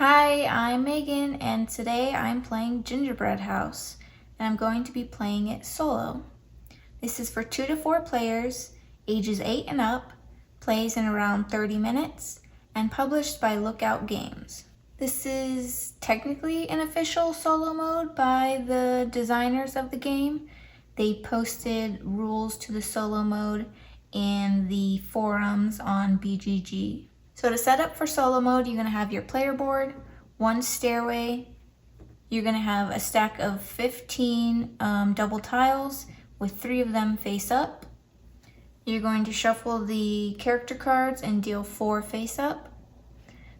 Hi, I'm Megan, and today I'm playing Gingerbread House, and I'm going to be playing it solo. This is for 2 to 4 players, ages 8 and up, plays in around 30 minutes, and published by Lookout Games. This is technically an official solo mode by the designers of the game. They posted rules to the solo mode in the forums on BGG. So to set up for solo mode, you're going to have your player board, one stairway. You're going to have a stack of 15 double tiles with 3 of them face up. You're going to shuffle the character cards and deal 4 face up.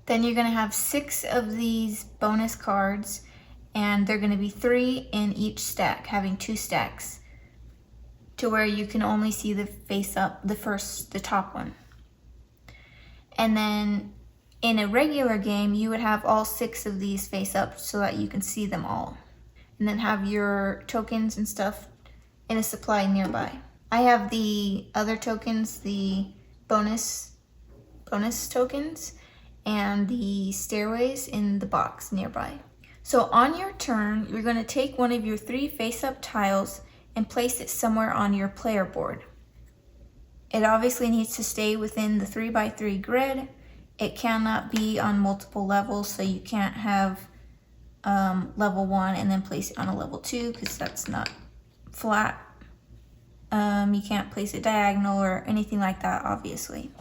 Then you're going to have 6 of these bonus cards, and they're going to be 3 in each stack, having 2 stacks, to where you can only see the face up, the top one. And then in a regular game, you would have all 6 of these face up so that you can see them all. And then have your tokens and stuff in a supply nearby. I have the other tokens, the bonus tokens, and the stairways in the box nearby. So on your turn, you're going to take one of your 3 face up tiles and place it somewhere on your player board. It obviously needs to stay within the 3x3 grid. It cannot be on multiple levels, so you can't have level 1 and then place it on a level 2 because that's not flat. You can't place it diagonal or anything like that, obviously.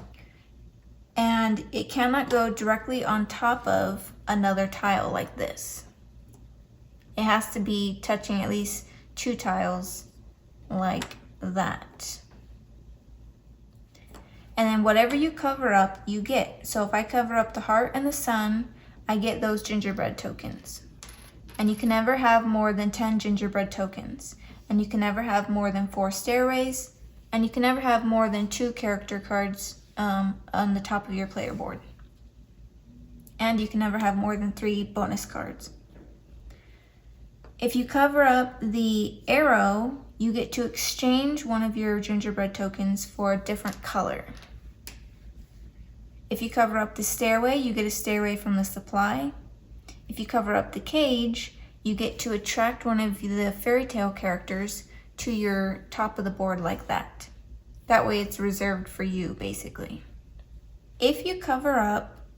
And it cannot go directly on top of another tile like this. It has to be touching at least 2 tiles like that. And then whatever you cover up, you get. So if I cover up the heart and the sun, I get those gingerbread tokens. And you can never have more than 10 gingerbread tokens. And you can never have more than 4 stairways. And you can never have more than 2 character cards on the top of your player board. And you can never have more than 3 bonus cards. If you cover up the arrow, you get to exchange one of your gingerbread tokens for a different color. If you cover up the stairway, you get a stairway from the supply. If you cover up the cage, you get to attract one of the fairy tale characters to your top of the board like that. That way it's reserved for you, basically. If you cover up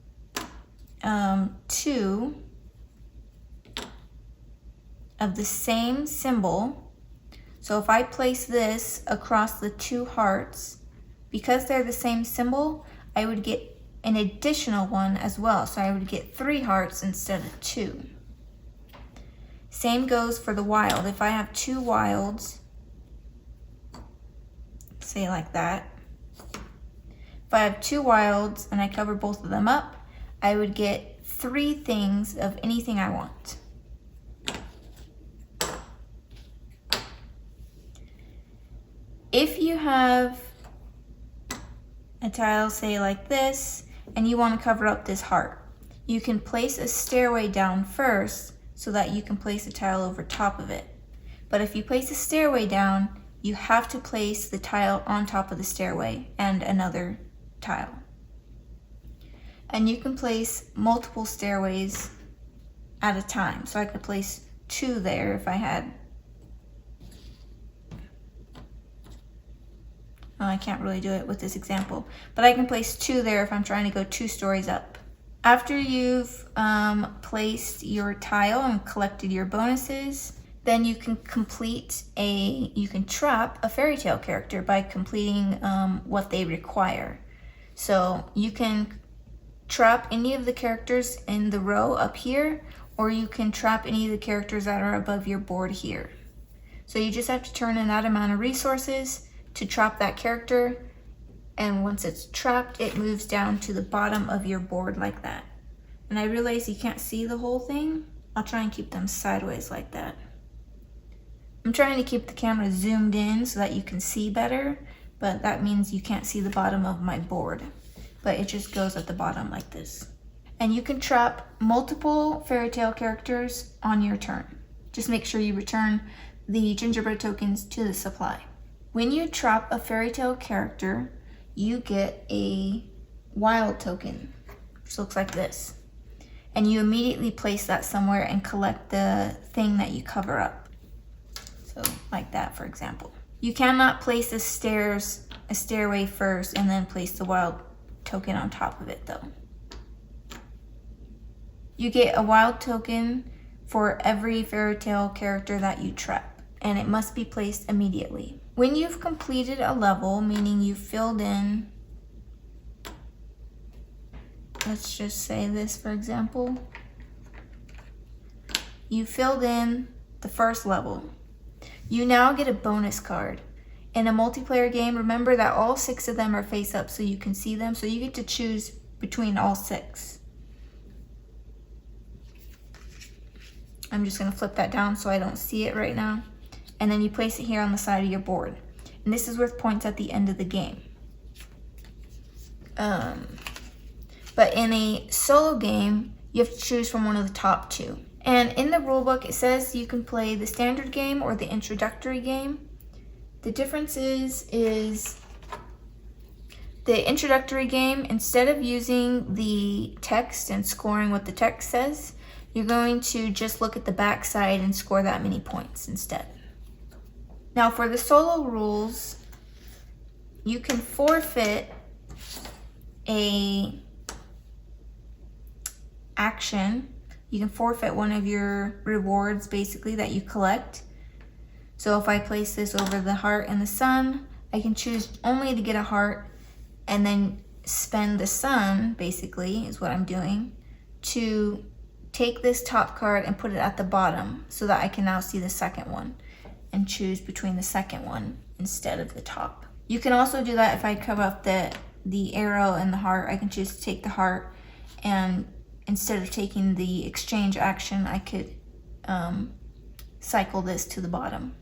2 of the same symbol, so if I place this across the 2 hearts, because they're the same symbol, I would get an additional one as well. So I would get 3 hearts instead of 2. Same goes for the wild. If I have 2 wilds, say like that. If I have 2 wilds and I cover both of them up, I would get 3 things of anything I want. If you have a tile, say like this, and you want to cover up this heart, you can place a stairway down first so that you can place a tile over top of it. But if you place a stairway down, you have to place the tile on top of the stairway and another tile. And you can place multiple stairways at a time. So I could place 2 there if I had. Well, I can't really do it with this example, but I can place 2 there if I'm trying to go 2 stories up. After you've placed your tile and collected your bonuses, then you can trap a fairy tale character by completing what they require. So you can trap any of the characters in the row up here, or you can trap any of the characters that are above your board here. So you just have to turn in that amount of resources to trap that character, and once it's trapped, it moves down to the bottom of your board like that. And I realize you can't see the whole thing. I'll try and keep them sideways like that. I'm trying to keep the camera zoomed in so that you can see better, but that means you can't see the bottom of my board. But it just goes at the bottom like this. And you can trap multiple fairy tale characters on your turn. Just make sure you return the gingerbread tokens to the supply. When you trap a fairy tale character, you get a wild token, which looks like this. and you immediately place that somewhere and collect the thing that you cover up. So like that, for example. You cannot place a stairway first and then place the wild token on top of it though. You get a wild token for every fairy tale character that you trap, and it must be placed immediately. When you've completed a level, meaning you've filled in, let's just say this for example, you filled in the first level, you now get a bonus card. In a multiplayer game, remember that all 6 of them are face up so you can see them, so you get to choose between all 6. I'm just gonna flip that down so I don't see it right now. And then you place it here on the side of your board. And this is worth points at the end of the game. But in a solo game, you have to choose from one of the top 2. And in the rulebook, it says you can play the standard game or the introductory game. The difference is the introductory game, instead of using the text and scoring what the text says, you're going to just look at the back side and score that many points instead. Now for the solo rules, you can forfeit a action. You can forfeit one of your rewards basically that you collect. So if I place this over the heart and the sun, I can choose only to get a heart and then spend the sun, basically is what I'm doing, to take this top card and put it at the bottom so that I can now see the second one and choose between the second one instead of the top. You can also do that if I cover up the arrow and the heart. I can choose to take the heart, and instead of taking the exchange action, I could cycle this to the bottom.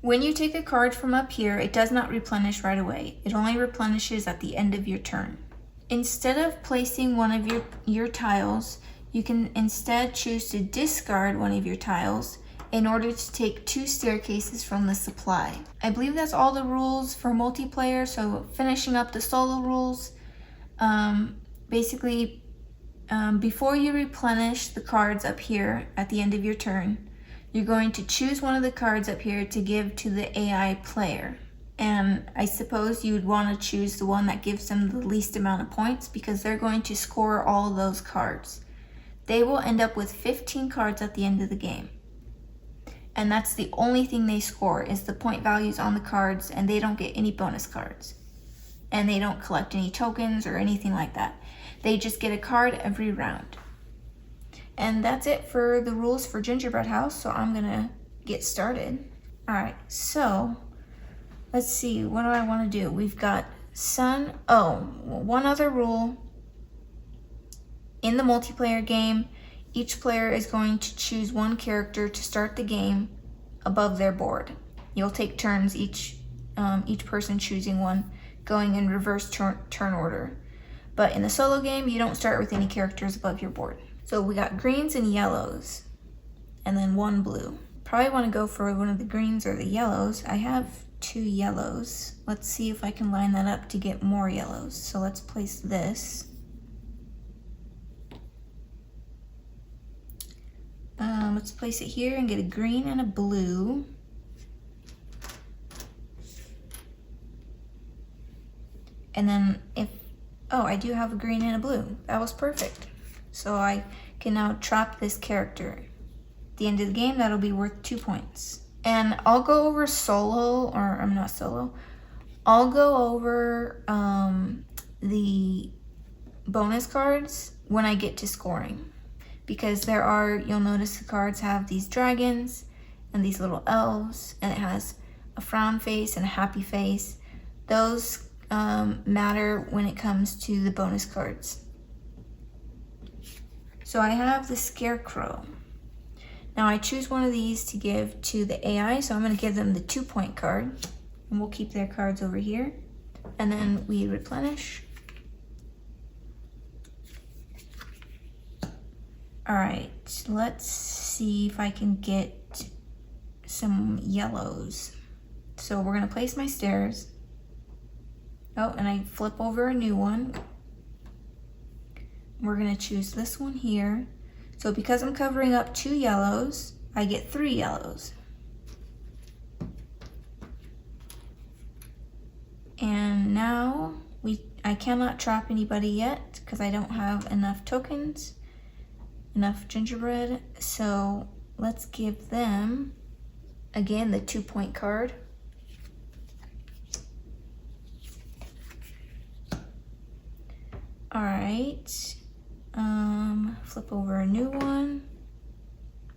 When you take a card from up here, it does not replenish right away. It only replenishes at the end of your turn. Instead of placing one of your tiles, you can instead choose to discard one of your tiles in order to take 2 staircases from the supply. I believe that's all the rules for multiplayer. So finishing up the solo rules, basically before you replenish the cards up here at the end of your turn, you're going to choose one of the cards up here to give to the AI player. And I suppose you would want to choose the one that gives them the least amount of points, because they're going to score all of those cards. They will end up with 15 cards at the end of the game. And that's the only thing they score, is the point values on the cards, and they don't get any bonus cards. And they don't collect any tokens or anything like that. They just get a card every round. And that's it for the rules for Gingerbread House, so I'm gonna get started. All right, so let's see, what do I wanna do? We've got sun, one other rule. In the multiplayer game, each player is going to choose one character to start the game above their board. You'll take turns, each person choosing one, going in reverse turn order. But in the solo game, you don't start with any characters above your board. So we got greens and yellows, and then 1 blue. Probably want to go for one of the greens or the yellows. I have 2 yellows. Let's see if I can line that up to get more yellows. So let's place this. Let's place it here and get a green and a blue. And then I do have a green and a blue. That was perfect. So I can now trap this character. At the end of the game, that'll be worth 2 points. And I'll go over I'll go over the bonus cards when I get to scoring. Because you'll notice the cards have these dragons and these little elves, and it has a frown face and a happy face. Those matter when it comes to the bonus cards. So I have the Scarecrow. Now I choose one of these to give to the AI, so I'm going to give them the 2-point card, and we'll keep their cards over here. And then we replenish. All right, let's see if I can get some yellows. So we're going to place my stairs. Oh, and I flip over a new one. We're going to choose this one here. So because I'm covering up 2 yellows, I get 3 yellows. And now I cannot trap anybody yet because I don't have enough tokens, enough gingerbread. So let's give them, again, the 2-point card. All right, flip over a new one.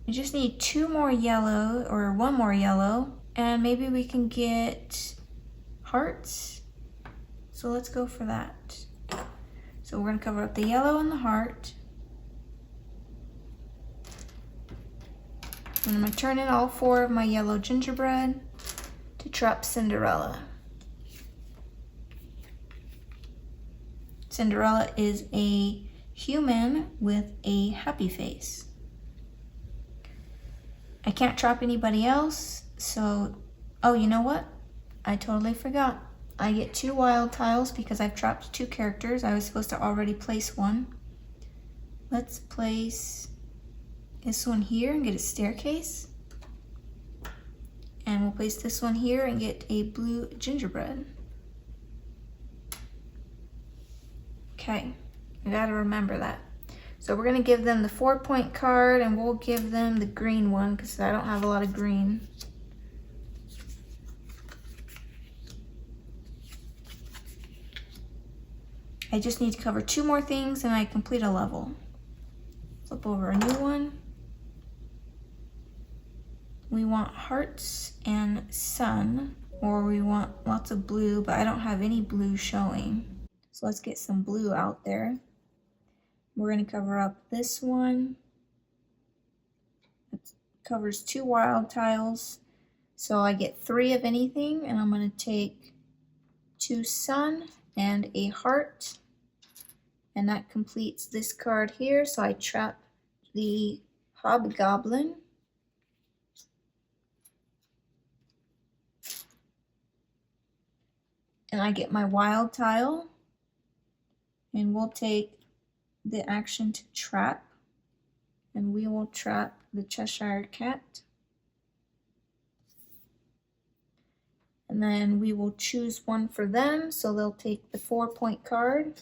We just need 2 more yellow, or 1 more yellow, and maybe we can get hearts. So let's go for that. So we're gonna cover up the yellow and the heart. And I'm gonna turn in all 4 of my yellow gingerbread to trap Cinderella. Cinderella is a human with a happy face. I can't trap anybody else, so, oh, you know what? I totally forgot. I get 2 wild tiles because I've trapped 2 characters. I was supposed to already place one. Let's place this one here and get a staircase. And we'll place this one here and get a blue gingerbread. Okay, I gotta remember that. So we're gonna give them the 4-point card, and we'll give them the green one because I don't have a lot of green. I just need to cover 2 more things and I complete a level. Flip over a new one. We want hearts and sun, or we want lots of blue, but I don't have any blue showing. So let's get some blue out there. We're gonna cover up this one. It covers 2 wild tiles. So I get 3 of anything, and I'm gonna take 2 sun and a heart. And that completes this card here. So I trap the hobgoblin. And I get my wild tile. And we'll take the action to trap. And we will trap the Cheshire Cat. And then we will choose one for them. So they'll take the 4-point card.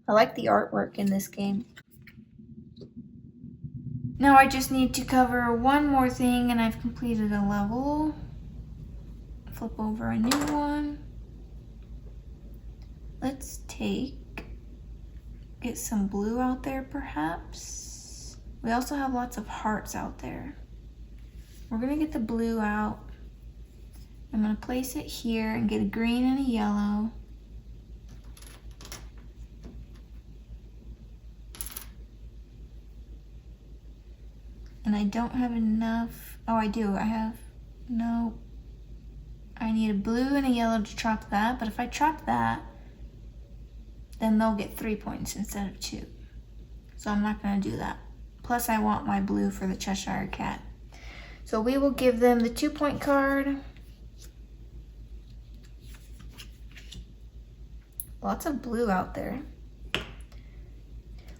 I like the artwork in this game. Now I just need to cover 1 more thing and I've completed a level. Flip over a new one. Let's get some blue out there perhaps. We also have lots of hearts out there. We're gonna get the blue out. I'm gonna place it here and get a green and a yellow. And I don't have enough. Oh, I do. No. I need a blue and a yellow to trap that. But if I trap that, then they'll get 3 points instead of 2. So I'm not going to do that. Plus, I want my blue for the Cheshire Cat. So we will give them the 2-point card. Lots of blue out there.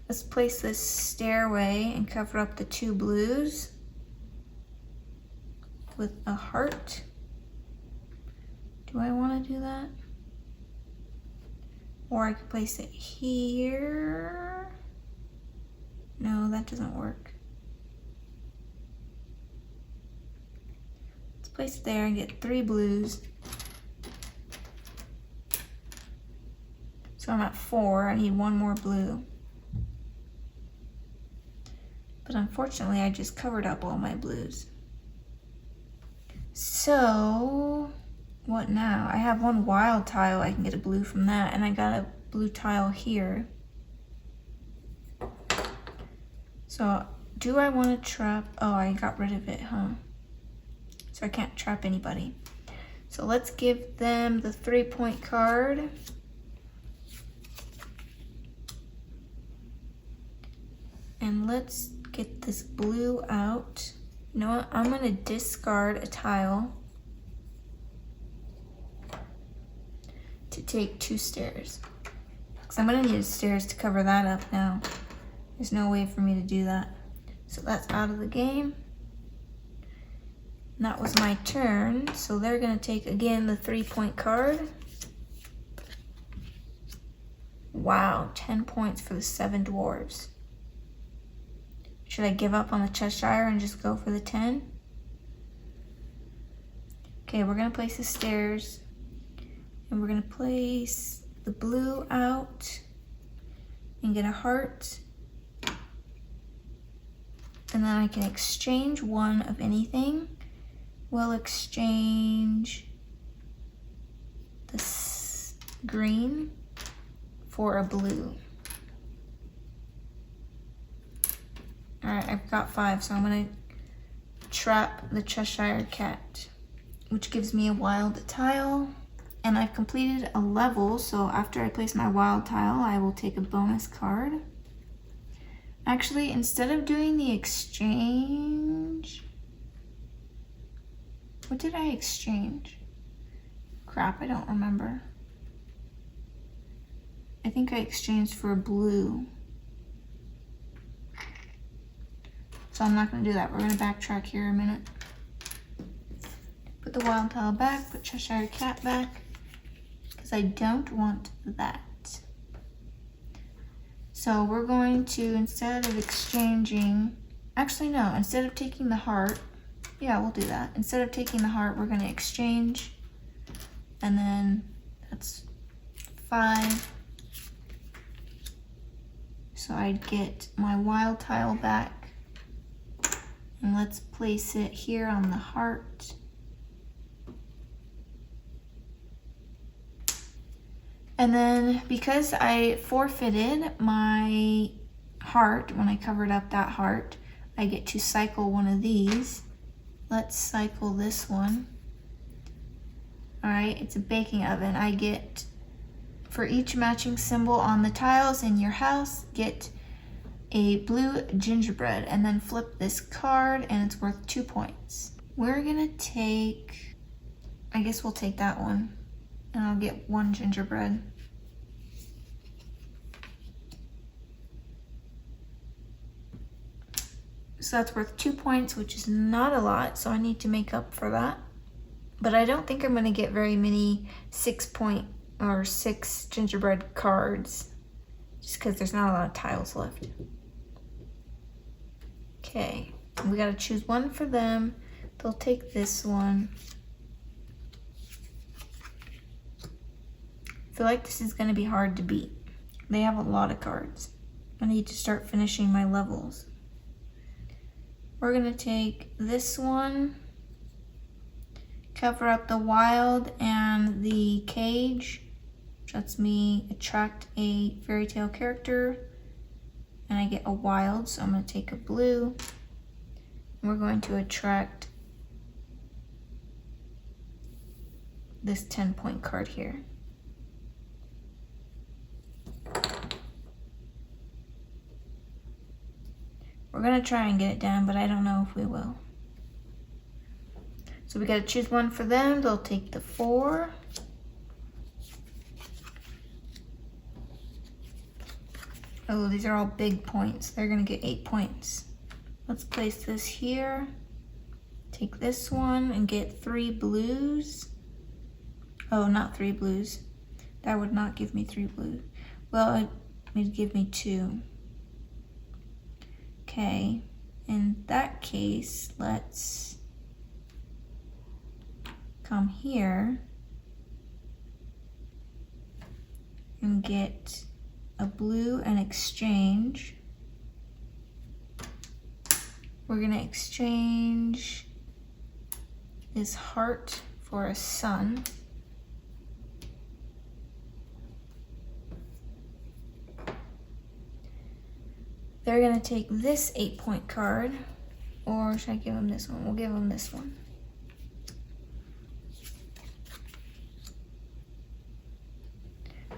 Let's place this stairway and cover up the 2 blues with a heart. Do I want to do that? Or I could place it here. No, that doesn't work. Let's place it there and get 3 blues. So I'm at 4. I need 1 more blue. But unfortunately, I just covered up all my blues. So, what now? I have 1 wild tile. I can get a blue from that. And I got a blue tile here. So, do I want to trap? Oh, I got rid of it, huh? So I can't trap anybody. So let's give them the 3-point card. And let's get this blue out. You know what? I'm gonna discard a tile to take 2 stairs. Because I'm going to need stairs to cover that up now. There's no way for me to do that. So that's out of the game. And that was my turn. So they're going to take, again, the 3-point card. Wow, 10 points for the 7 dwarves. Should I give up on the Cheshire and just go for the 10? Okay, we're going to place the stairs. And we're going to place the blue out and get a heart. And then I can exchange 1 of anything. We'll exchange this green for a blue. Alright, I've got 5, so I'm going to trap the Cheshire Cat, which gives me a wild tile. And I've completed a level, so after I place my wild tile, I will take a bonus card. Actually, instead of doing the exchange, what did I exchange? Crap, I don't remember. I think I exchanged for a blue. So I'm not going to do that. We're going to backtrack here a minute. Put the wild tile back, put Cheshire Cat back, because I don't want that. So we're going to, instead of exchanging, actually no, instead of taking the heart, yeah, we'll do that. Instead of taking the heart, we're going to exchange, and then that's 5. So I'd get my wild tile back, and let's place it here on the heart. And then because I forfeited my heart when I covered up that heart, I get to cycle 1 of these. Let's cycle this one. All right, it's a baking oven. I get, for each matching symbol on the tiles in your house, get a blue gingerbread, and then flip this card and it's worth 2 points. We're gonna take, I guess we'll take that one. And I'll get 1 gingerbread. So that's worth 2 points, which is not a lot, so I need to make up for that. But I don't think I'm going to get very many 6-point or 6 gingerbread cards, just because there's not a lot of tiles left. Okay, we got to choose 1 for them. They'll take this one. I feel like this is going to be hard to beat. They have a lot of cards. I need to start finishing my levels. We're going to take this one, cover up the wild and the cage, which lets me attract a fairy tale character, and I get a wild, so I'm going to take a blue. And we're going to attract this 10-point card here. We're gonna try and get it down, but I don't know if we will. So we gotta choose 1 for them. They'll take the 4. Oh, these are all big points. They're gonna get 8 points. Let's place this here. Take this one and get 3 blues. Oh, not 3 blues. That would not give me 3 blues. Well, it would give me 2. Okay, in that case, let's come here and get a blue and exchange. We're gonna exchange this heart for a sun. They're gonna take this 8-point card, or should I give them this one? We'll give them this one.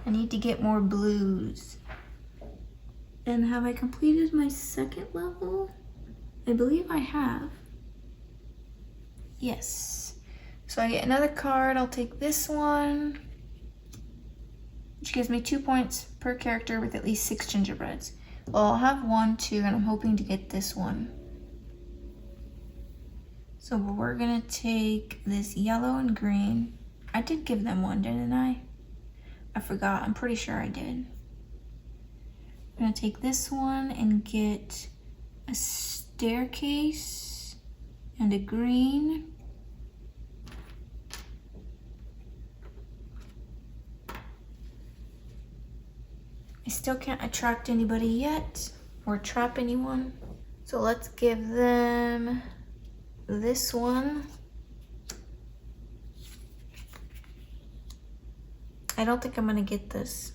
I need to get more blues. And have I completed my 2nd level? I believe I have. Yes. So I get another card. I'll take this one. which gives me 2 points per character with at least 6 gingerbreads. Well, I'll have 1, 2, and I'm hoping to get this one. So we're gonna take this yellow and green. I did give them one, didn't I? I forgot, I'm pretty sure I did. I'm gonna take this one and get a staircase and a green. I still can't attract anybody yet or trap anyone. So let's give them this one. I don't think I'm gonna get this.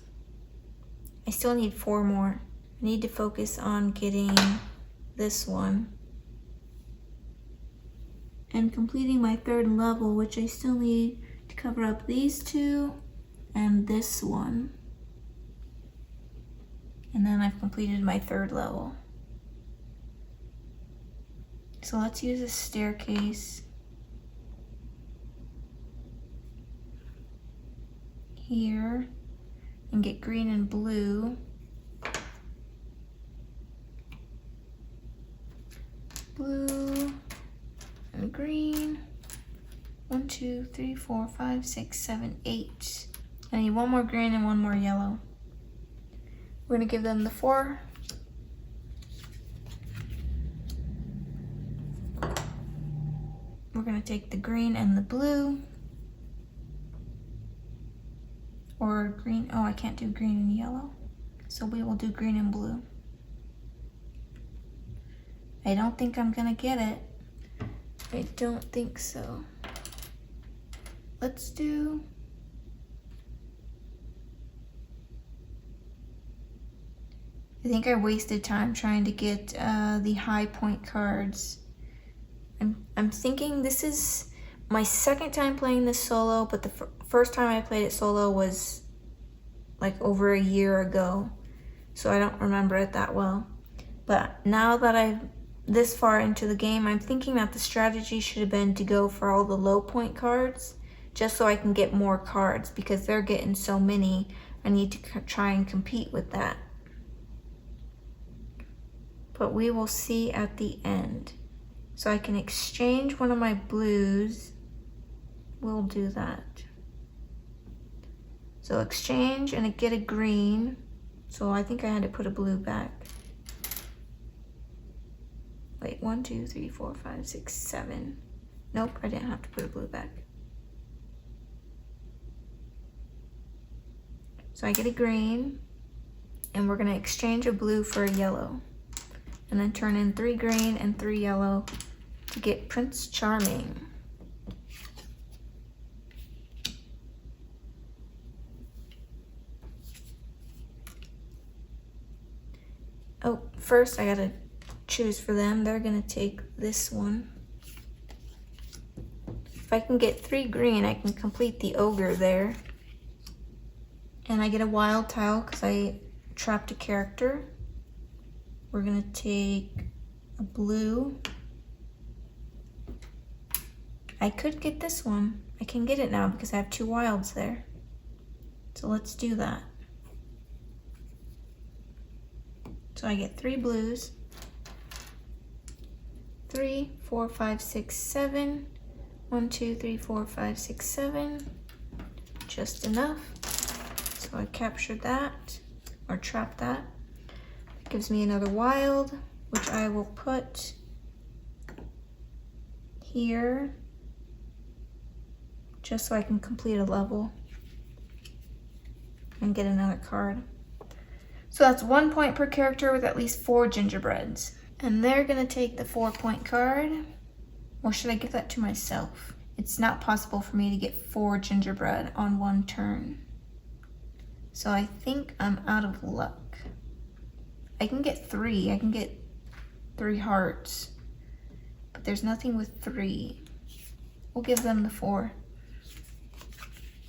I still need 4 more. I need to focus on getting this one and completing my 3rd level, which I still need to cover up these 2 and this one. And then I've completed my 3rd level. So let's use a staircase here and get green and blue. Blue and green. 1, 2, 3, 4, 5, 6, 7, 8. I need 1 more green and 1 more yellow. We're gonna give them the 4. We're gonna take the green and the blue. Or green, oh, I can't do green and yellow. So we will do green and blue. I don't think I'm gonna get it. I don't think so. Let's do, I think I wasted time trying to get the high point cards. I'm thinking this is my 2nd time playing this solo, but the first time I played it solo was like over a year ago, so I don't remember it that well. But now that I'm this far into the game, I'm thinking that the strategy should have been to go for all the low point cards, just so I can get more cards, because they're getting so many. I need to try and compete with that. But we will see at the end. So I can exchange one of my blues. We'll do that. So exchange and get a green. So I think I had to put a blue back. Wait, 1, 2, 3, 4, 5, 6, 7. Nope, I didn't have to put a blue back. So I get a green, and we're gonna exchange a blue for a yellow. And then turn in 3 green and 3 yellow to get Prince Charming. Oh, first I gotta choose for them. They're gonna take this one. If I can get 3 green, I can complete the ogre there. And I get a wild tile because I trapped a character. We're gonna take a blue. I could get this one. I can get it now because I have 2 wilds there. So let's do that. So I get 3 blues. 3, 4, 5, 6, 7. 1, 2, 3, 4, 5, 6, 7. Just enough. So I captured that, or trapped that. That gives me another wild, which I will put here, just so I can complete a level and get another card. So that's 1 point per character with at least 4 gingerbreads. And they're gonna take the 4 point card. Or should I give that to myself? It's not possible for me to get 4 gingerbread on 1 turn. So I think I'm out of luck. I can get 3. I can get 3 hearts. But there's nothing with 3. We'll give them the 4.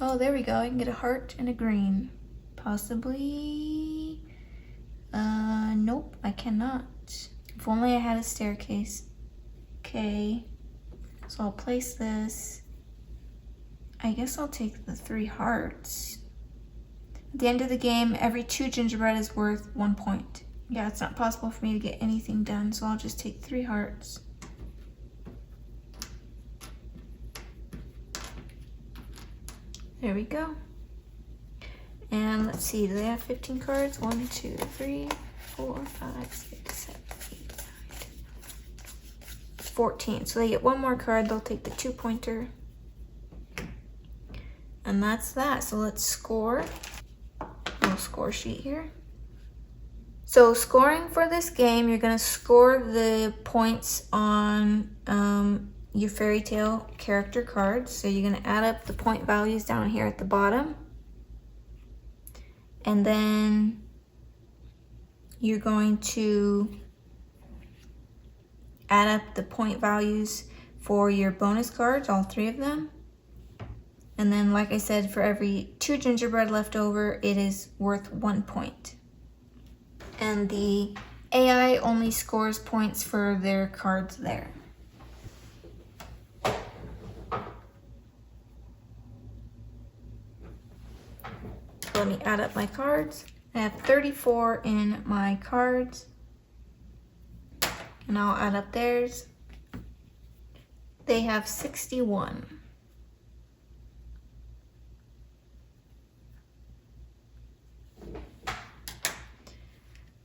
Oh, there we go. I can get a heart and a green. Possibly. Nope, I cannot. If only I had a staircase. Okay. So I'll place this. I guess I'll take the 3 hearts. At the end of the game, every 2 gingerbread is worth 1 point. Yeah, it's not possible for me to get anything done, so I'll just take 3 hearts. There we go. And let's see, do they have 15 cards? 1, 2, 3, 4, 5, 6, 7, 8, 9, 10, 14. So they get 1 more card, they'll take the 2-pointer. And that's that. So let's score. Little score sheet here. So scoring for this game, you're gonna score the points on your fairy tale character cards. So you're gonna add up the point values down here at the bottom. And then you're going to add up the point values for your bonus cards, all 3 of them. And then, like I said, for every 2 gingerbread left over, it is worth 1 point. And the AI only scores points for their cards there. Let me add up my cards. I have 34 in my cards. And I'll add up theirs. They have 61.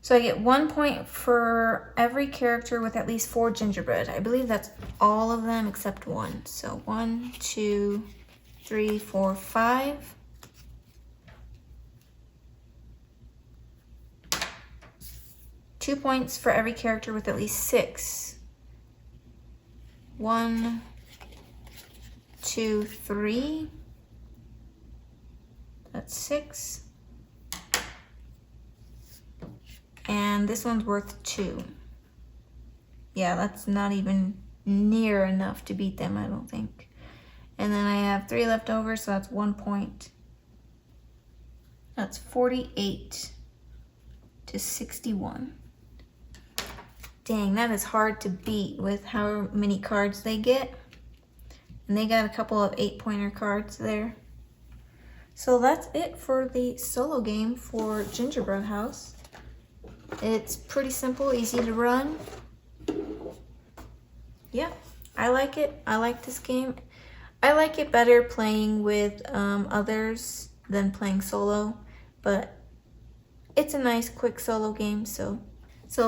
So I get 1 point for every character with at least 4 gingerbread. I believe that's all of them except 1. So 1, 2, 3, 4, 5. Two points for every character with at least 6. 1, 2, 3. That's 6. And this one's worth 2. Yeah, that's not even near enough to beat them, I don't think. And then I have 3 left over, so that's 1 point. That's 48 to 61. Dang, that is hard to beat with how many cards they get. And they got a couple of 8-pointer cards there. So that's it for the solo game for Gingerbread House. It's pretty simple, easy to run. Yeah, I like it. I like this game. I like it better playing with others than playing solo, but it's a nice quick solo game. So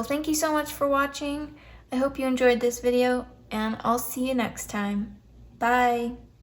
thank you so much for watching. I hope you enjoyed this video, and I'll see you next time. Bye.